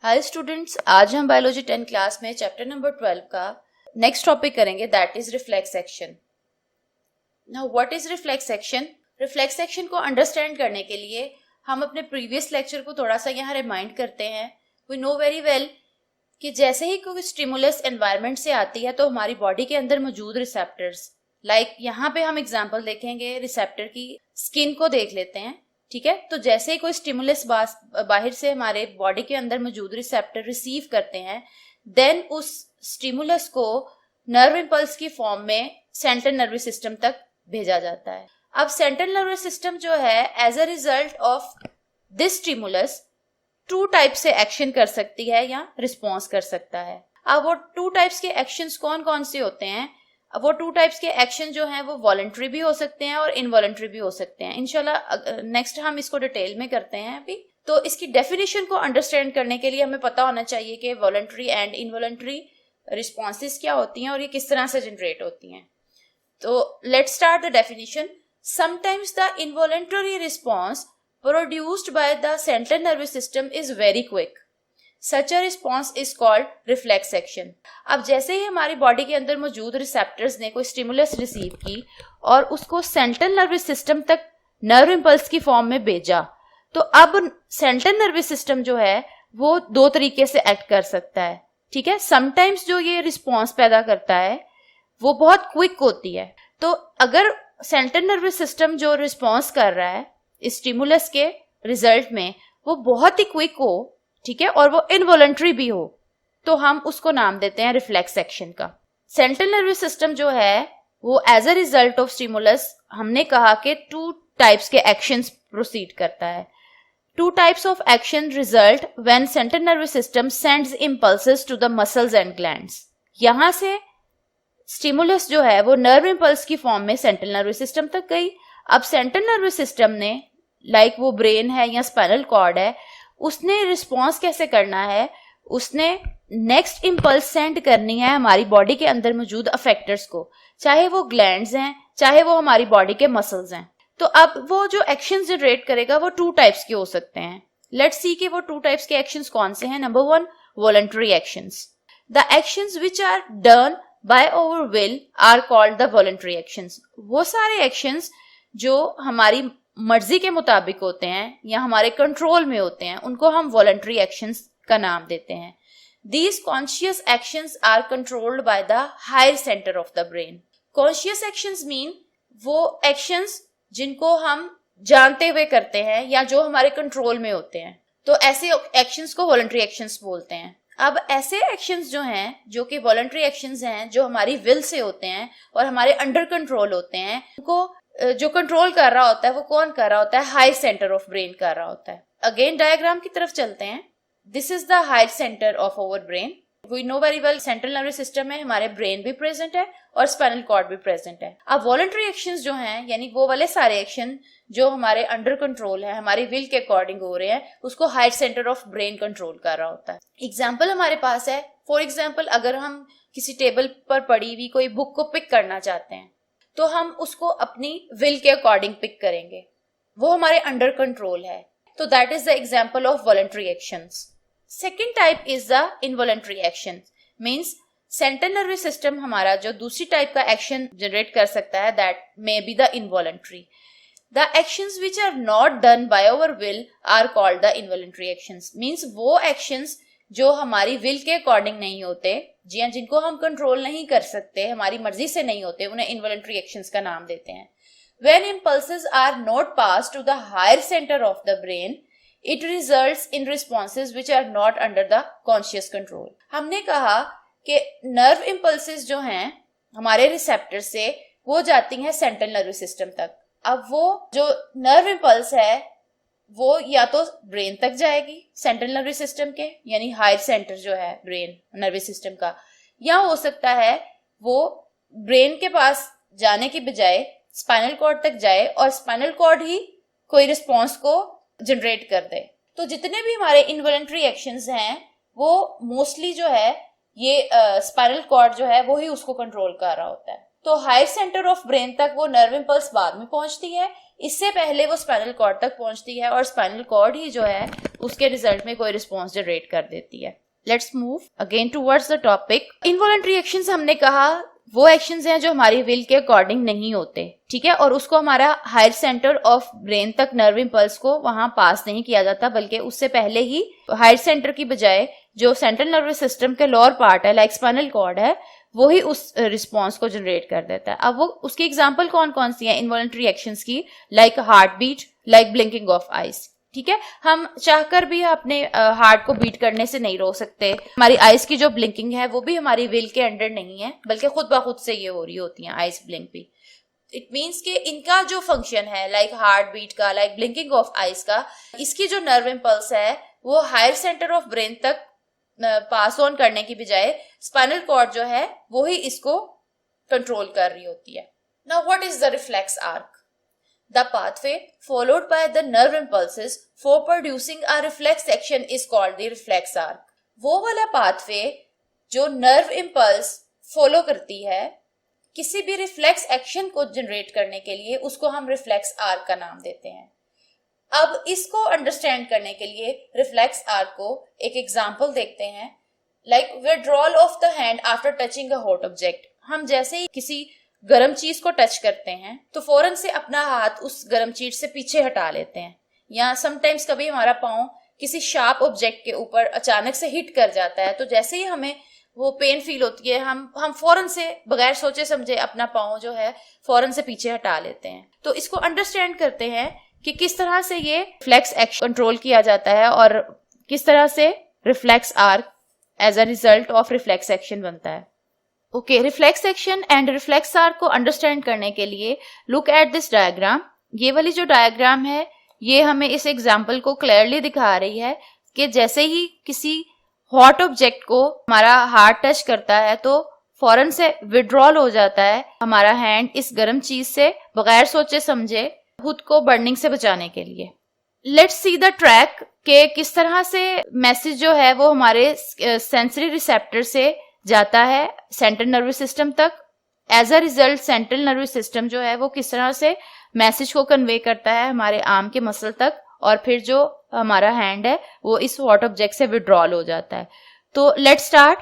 Hi students, आज हम biology 10 class में चैप्टर नंबर 12 का नेक्स्ट टॉपिक करेंगे, that is reflex action. Now what is reflex action? Reflex action को understand करने के लिए हम अपने प्रीवियस लेक्चर को थोड़ा सा यहाँ रिमाइंड करते हैं। वी नो वेरी वेल कि जैसे ही कोई स्टिमुलस एनवायरनमेंट से आती है तो हमारी बॉडी के अंदर मौजूद रिसेप्टर्स, लाइक यहाँ पे हम एग्जांपल देखेंगे रिसेप्टर की, स्किन को देख लेते हैं। ठीक है, तो जैसे ही कोई स्टिमुलस बाहर से हमारे बॉडी के अंदर मौजूद रिसेप्टर रिसीव करते हैं, देन उस स्टिमुलस को नर्व इंपल्स की फॉर्म में सेंट्रल नर्वस सिस्टम तक भेजा जाता है। अब सेंट्रल नर्वस सिस्टम जो है, as a result of this stimulus two type से एक्शन कर सकती है या रिस्पॉन्स कर सकता है। अब वो टू टाइप्स के एक्शंस कौन कौन से होते हैं? अब वो टू टाइप्स के एक्शन जो हैं वो वॉलंटरी भी हो सकते हैं और इनवॉलंटरी भी हो सकते हैं। इंशाल्लाह नेक्स्ट हम इसको डिटेल में करते हैं। अभी तो इसकी डेफिनेशन को अंडरस्टैंड करने के लिए हमें पता होना चाहिए कि वॉलंटरी एंड इनवॉलंटरी रिस्पॉन्सेज क्या होती हैं और ये किस तरह से जनरेट होती हैं। तो let's start the definition. Sometimes the involuntary response produced by the central nervous system is very quick. Such a response is called reflex action. अब जैसे ही हमारी बॉडी के अंदर मौजूद रिसेप्टर्स ने कोई स्टिमुलस रिसीव की और उसको सेंट्रल नर्वस सिस्टम तक नर्व इंपल्स की फॉर्म में भेजा, तो अब सेंट्रल नर्वस सिस्टम जो है वो दो तरीके से एक्ट कर सकता है। ठीक है, समटाइम्स जो ये रिस्पॉन्स पैदा करता है वो बहुत क्विक होती है। तो अगर सेंट्रल नर्वस सिस्टम जो रिस्पॉन्स कर रहा है इस स्टिमुलस के रिजल्ट में वो बहुत ही क्विक हो, ठीक है, और वो इनवॉलंटरी भी हो, तो हम उसको नाम देते हैं रिफ्लेक्स एक्शन का। सेंट्रल नर्वस सिस्टम जो है वो as a result of stimulus, हमने कहा कि टू टाइप्स के एक्शंस प्रोसीड करता है। Two types of action result when central nervous system sends impulses to the muscles and glands. यहां से स्टिमुलस जो है वो नर्व इंपल्स की फॉर्म में सेंट्रल नर्वस सिस्टम तक गई। अब सेंट्रल नर्वस सिस्टम ने, लाइक वो ब्रेन है या स्पाइनल कॉर्ड है, उसने रिस्पॉन्स कैसे करना है? उसने नेक्स्ट इंपल्स सेंड करनी है हमारी बॉडी के अंदर मौजूद अफेक्टर्स को, चाहे वो ग्लैंड्स हैं चाहे वो हमारी बॉडी के मसल्स हैं। तो अब वो जो एक्शन जनरेट करेगा वो टू टाइप्स के हो सकते हैं। लेट्स सी कि वो टू टाइप्स के एक्शंस कौन से हैं। Number 1, voluntary actions. The actions which are done by our will are called the voluntary actions. वो सारे एक्शंस जो हमारी मर्जी के मुताबिक होते हैं या हमारे कंट्रोल में होते हैं, उनको हम वॉलंटरी एक्शंस का नाम देते हैं। These conscious actions are controlled by the higher center of the brain. Conscious actions mean वो actions जिनको हम जानते हुए करते हैं या जो हमारे कंट्रोल में होते हैं, तो ऐसे actions को वॉलंटरी एक्शंस बोलते हैं। अब ऐसे एक्शंस जो हैं, जो कि वॉलंटरी एक्शंस हैं, जो हमारी विल से होते हैं और हमारे अंडर कंट्रोल होते हैं, उनको जो कंट्रोल कर रहा होता है वो कौन कर रहा होता है? हाई सेंटर ऑफ ब्रेन कर रहा होता है। अगेन डायग्राम की तरफ चलते हैं। This is the high centre of our brain. We know very well central nervous system में हमारे ब्रेन भी प्रेजेंट है और स्पाइनल कॉर्ड भी प्रेजेंट है। अब वॉलंटरी एक्शंस जो हैं, यानी वो वाले सारे एक्शन जो हमारे अंडर कंट्रोल है, हमारी विल के अकॉर्डिंग हो रहे हैं, उसको high centre of brain control कर रहा होता है। एग्जाम्पल हमारे पास है, फॉर एग्जाम्पल अगर हम किसी टेबल पर पड़ी हुई कोई बुक को पिक करना चाहते हैं तो हम उसको अपनी विल के अकॉर्डिंग पिक करेंगे, वो हमारे अंडर कंट्रोल है। तो that is the example of voluntary actions. Second type is the involuntary action. Means central nervous system हमारा जो दूसरी टाइप का एक्शन जनरेट कर सकता है, that may be the involuntary. The actions which are not done by our will are called the involuntary actions. Means वो actions जो हमारी विल के अकॉर्डिंग नहीं होते, जी हाँ, जिनको हम कंट्रोल नहीं कर सकते, हमारी मर्जी से नहीं होते, उन्हें इनवॉलंटरी एक्शंस का नाम देते हैं। When impulses are not passed to the higher center of the brain, it results in responses which are not under the conscious control. हमने कहा कि नर्व इंपल्सेस जो हैं हमारे रिसेप्टर से वो जाती हैं सेंट्रल नर्वस सिस्टम तक। अब वो जो नर्व इंपल्स है वो या तो ब्रेन तक जाएगी सेंट्रल नर्वस सिस्टम के, यानी हायर सेंटर जो है ब्रेन नर्वस सिस्टम का, या हो सकता है वो ब्रेन के पास जाने की बजाय स्पाइनल कॉर्ड तक जाए और स्पाइनल कॉर्ड ही कोई रिस्पॉन्स को जनरेट कर दे। तो जितने भी हमारे इनवॉलंटरी एक्शंस हैं वो मोस्टली जो है ये स्पाइनल कॉर्ड जो है वो ही उसको कंट्रोल कर रहा होता है। तो हायर सेंटर ऑफ ब्रेन तक वो नर्व इंपल्स बाद में पहुंचती है, इससे पहले वो स्पाइनल कॉर्ड तक पहुंचती है और स्पाइनल कॉर्ड ही जो है उसके रिजल्ट में कोई रिस्पॉन्स जनरेट कर देती है। Let's move again towards the topic. Involuntary actions हमने कहा वो एक्शंस हैं जो हमारी विल के अकॉर्डिंग नहीं होते, ठीक है, और उसको हमारा हायर सेंटर ऑफ ब्रेन तक नर्व इंपल्स को वहां पास नहीं किया जाता, बल्कि उससे पहले ही हायर सेंटर की बजाय जो सेंट्रल नर्वस सिस्टम के लोअर पार्ट है लाइक स्पाइनल कॉर्ड है वो ही उस रिस्पॉन्स को जनरेट कर देता है। अब वो उसकी एग्जांपल कौन कौन सी है इनवॉलंटरी एक्शंस की? Like heart beat, like blinking of eyes, ठीक है, हम चाहकर भी अपने हार्ट को बीट करने से नहीं रोक सकते। हमारी आइज की जो ब्लिंकिंग है वो भी हमारी विल के अंडर नहीं है, बल्कि खुद ब खुद से ये हो रही होती है आइज ब्लिंक भी। इट मीन्स कि इनका जो फंक्शन है लाइक हार्ट बीट का, लाइक ब्लिंकिंग ऑफ आइज का, इसकी जो नर्व इंपल्स है वो हायर सेंटर ऑफ ब्रेन तक पास ऑन करने की बजाय स्पाइनल कॉर्ड जो है वो ही इसको कंट्रोल कर रही होती है। Now what is the reflex arc? The pathway followed by the nerve impulses for producing a reflex action is called the reflex arc. वो वाला pathway जो nerve impulse follow करती है किसी भी reflex action को generate करने के लिए, उसको हम reflex arc का नाम देते हैं। अब इसको understand करने के लिए reflex arc को एक example देखते हैं, like withdrawal of the hand after touching a hot object. हम जैसे ही किसी गरम चीज को टच करते हैं तो फौरन से अपना हाथ उस गरम चीज से पीछे हटा लेते हैं, या समटाइम्स कभी हमारा पाँव किसी शार्प ऑब्जेक्ट के ऊपर अचानक से हिट कर जाता है तो जैसे ही हमें वो पेन फील होती है हम फौरन से बगैर सोचे समझे अपना पाँव जो है फौरन से पीछे हटा लेते हैं। तो इसको अंडरस्टैंड करते हैं कि किस तरह से ये रिफ्लेक्स एक्शन कंट्रोल किया जाता है और किस तरह से reflex arc as a result of reflex action बनता है। Okay, reflex action and reflex arc को अंडरस्टैंड करने के लिए लुक एट दिस डायग्राम। ये वाली जो डायग्राम है ये हमें इस एग्जांपल को क्लियरली दिखा रही है कि जैसे ही किसी हॉट ऑब्जेक्ट को हमारा हाथ टच करता है तो फौरन से विड्रॉल हो जाता है हमारा हैंड इस गर्म चीज से बगैर सोचे समझे खुद को बर्निंग से बचाने के लिए। लेट्स सी द ट्रैक के किस तरह से मैसेज जो है वो हमारे सेंसरी रिसेप्टर से जाता है सेंट्रल नर्वस सिस्टम तक। As a result central nervous system जो है वो किस तरह से मैसेज को कन्वे करता है हमारे आर्म के मसल तक, और फिर जो हमारा हैंड है वो इस हॉट ऑब्जेक्ट से विड्रॉल हो जाता है। तो लेट्स स्टार्ट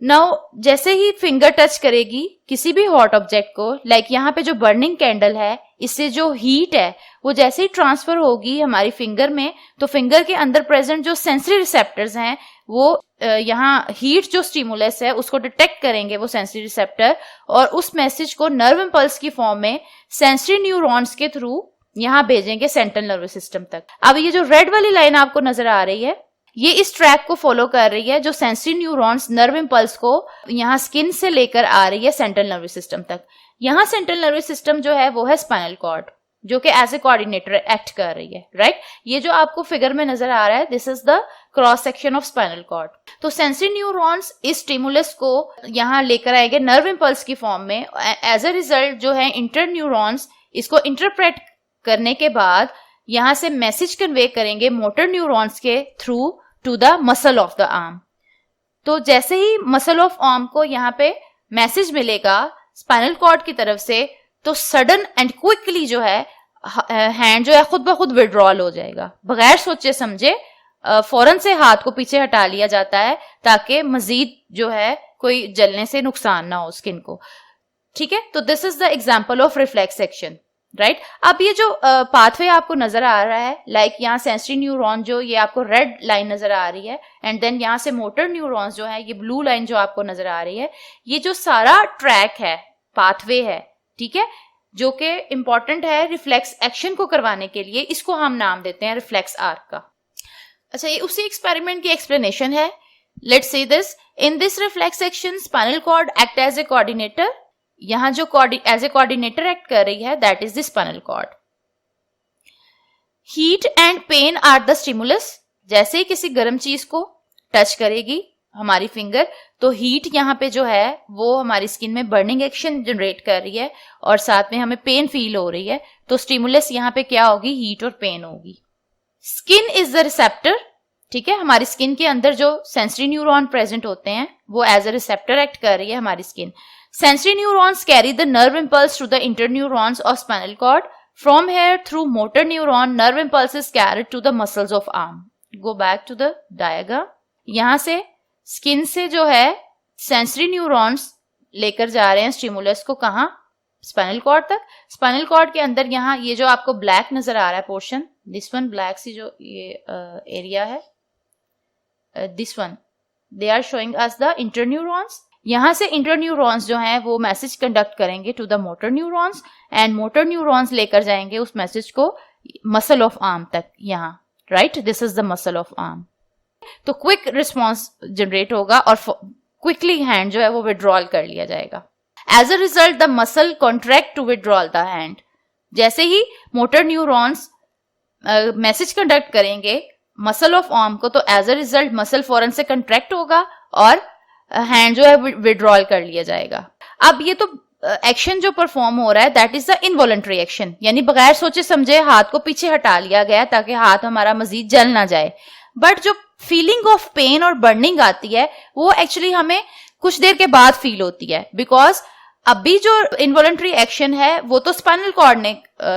नाउ। जैसे ही फिंगर टच करेगी किसी भी हॉट ऑब्जेक्ट को, लाइक यहाँ पे जो बर्निंग कैंडल है इससे जो हीट है वो जैसे ही ट्रांसफर होगी हमारी फिंगर में तो फिंगर के अंदर प्रेजेंट जो सेंसरी रिसेप्टर्स हैं वो यहाँ हीट जो स्टिमुलस है उसको डिटेक्ट करेंगे वो सेंसरी रिसेप्टर, और उस मैसेज को नर्व इंपल्स की फॉर्म में सेंसरी न्यूरॉन्स के थ्रू यहाँ भेजेंगे सेंट्रल नर्वस सिस्टम तक। अब ये जो रेड वाली लाइन आपको नजर आ रही है ये इस ट्रैक को फॉलो कर रही है जो सेंसरी न्यूरॉन्स नर्व इंपल्स को यहाँ स्किन से लेकर आ रही है सेंट्रल नर्वस सिस्टम तक। यहाँ सेंट्रल नर्वस सिस्टम जो है वो है स्पाइनल कॉर्ड जो कि एज ए कोऑर्डिनेटर एक्ट कर रही है, राइट। ये जो आपको फिगर में नजर आ रहा है this is the cross section of spinal cord. तो सेंसरी न्यूरॉन्स इस स्टिमुलस को यहाँ लेकर आएंगे नर्व इंपल्स की फॉर्म में। एज अ रिजल्ट जो है इंटर न्यूरॉन्स इसको इंटरप्रेट करने के बाद यहाँ से मैसेज कन्वे करेंगे मोटर न्यूरॉन्स के through to the muscle of the arm. तो जैसे ही मसल ऑफ आर्म को यहाँ पे मैसेज मिलेगा स्पाइनल कॉर्ड की तरफ से तो सडन एंड क्विकली जो है हैंड जो है खुद ब खुद विड्रॉल हो जाएगा, बगैर सोचे समझे फौरन से हाथ को पीछे हटा लिया जाता है ताकि मजीद जो है कोई जलने से नुकसान ना हो स्किन को, ठीक है। तो this is the example of reflex action, right. अब ये जो पाथवे आपको नजर आ रहा है लाइक यहाँ सेंसरी न्यूरॉन जो ये आपको रेड लाइन नजर आ रही है एंड देन यहाँ से मोटर न्यूरॉन्स जो है ये ब्लू लाइन जो आपको नजर आ रही है, ये जो सारा ट्रैक है पाथवे है, ठीक है, जो कि इंपॉर्टेंट है रिफ्लेक्स एक्शन को करवाने के लिए, इसको हम नाम देते हैं रिफ्लेक्स आर्क का। अच्छा, ये उसी एक्सपेरिमेंट की एक्सप्लेनेशन है। Let's see this. In this reflex action spinal cord act as a coordinator. यहाँ जो एज ए कोऑर्डिनेटर एक्ट कर रही है that is the spinal cord. Heat and pain are the stimulus. जैसे ही किसी गर्म चीज को टच करेगी हमारी फिंगर तो हीट यहाँ पे जो है वो हमारी स्किन में बर्निंग एक्शन जनरेट कर रही है और साथ में हमें पेन फील हो रही है। तो स्टिमुलस यहाँ पे क्या होगी, हीट और पेन होगी। स्किन इज द रिसेप्टर, ठीक है। हमारी स्किन के अंदर जो सेंसरी न्यूरॉन प्रेजेंट होते हैं वो एज अ रिसेप्टर एक्ट कर रही है हमारी skin. Sensory neurons carry the nerve impulse to the inter neurons of spinal cord From here, through motor neuron, nerve impulse is carried to the muscles of arm. Go back to the diagram. यहाँ से skin से जो है sensory neurons लेकर जा रहे हैं stimulus को कहाँ, स्पाइनल कॉर्ड तक. स्पाइनल कॉर्ड के अंदर यहाँ ये जो आपको ब्लैक नजर आ रहा है पोर्शन, दिस वन ब्लैक सी जो ये एरिया है, this one, they are showing us the interneurons. यहाँ से इंटरन्यूरॉन्स जो हैं वो मैसेज कंडक्ट करेंगे to the motor neurons and motor neurons लेकर जाएंगे उस मैसेज को मसल ऑफ आर्म तक. यहाँ right, this is the muscle of arm. तो क्विक रिस्पॉन्स जनरेट होगा और क्विकली हैंड जो है वो विड्रॉल कर लिया जाएगा. As a result the muscle contract to withdrawal the hand. जैसे ही मोटर न्यूरॉन्स मैसेज कंडक्ट करेंगे मसल ऑफ आर्म को, तो एज अ रिजल्ट मसल फौरन से कंट्रैक्ट होगा और हैंड जो है विड्रॉल कर लिया जाएगा. अब ये तो एक्शन जो परफॉर्म हो रहा है that is the involuntary action, यानी बगैर सोचे समझे हाथ को पीछे हटा लिया गया ताकि हाथ हमारा मजीद जल ना जाए. बट जो फीलिंग ऑफ पेन और बर्निंग आती है वो एक्चुअली हमें कुछ देर के बाद फील होती है, बिकॉज अभी जो इनवॉलंटरी एक्शन है वो तो स्पाइनल कॉर्ड ने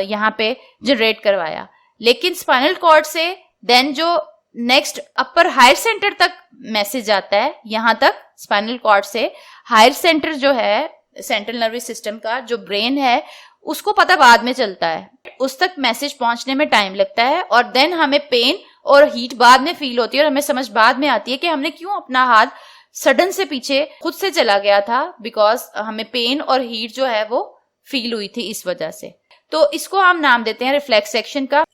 यहाँ पे जनरेट करवाया, लेकिन स्पाइनल कॉर्ड से देन जो नेक्स्ट अपर हायर सेंटर तक मैसेज आता है, यहां तक स्पाइनल कॉर्ड से हायर सेंटर जो है सेंट्रल नर्वस सिस्टम का जो ब्रेन है उसको पता बाद में चलता है, उस तक मैसेज पहुंचने में टाइम लगता है और देन हमें पेन और हीट बाद में फील होती है और हमें समझ बाद में आती है कि हमने क्यों अपना हाथ सडन से पीछे खुद से चला गया था, बिकॉज हमें पेन और हीट जो है वो फील हुई थी इस वजह से. तो इसको हम नाम देते हैं रिफ्लेक्स एक्शन का.